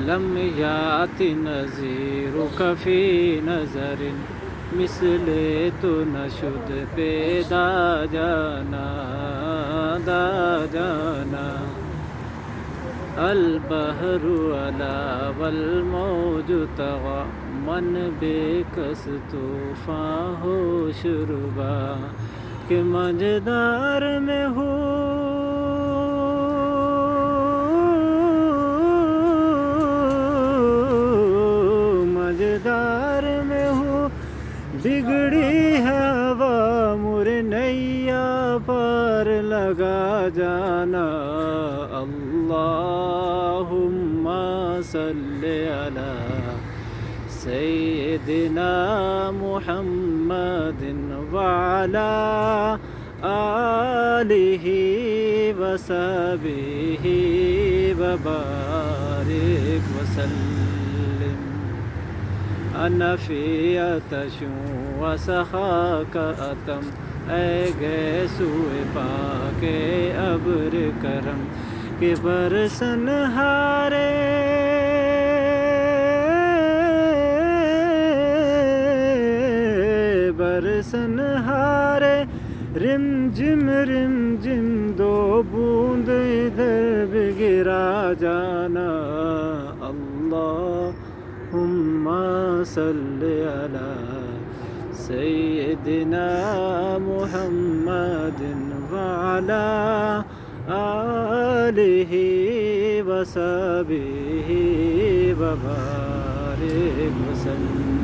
لم یات نظیرک فی نظر مثل تو نشد پیدا جانا جانا البحر علا والموج طغى من بے کس طوفان ہو شربا کہ مجدار میں ہو مجدار میں ہو بگڑی ہوا مر نیا پر لگا جانا اللہم صلی علی سیدنا محمد وعلی آلہ وصحبہ وبارک وسلم انا فی عطش وسخاک اتم اے گیسوئے پاک ابر کرم کہ برسن ہارے برسن ہارے رم جم دو بوند ادھر بھی گرا جانا اللہم صلی علی سیدنا محمد وعلی آلہ وصحبہ وبارک وسلم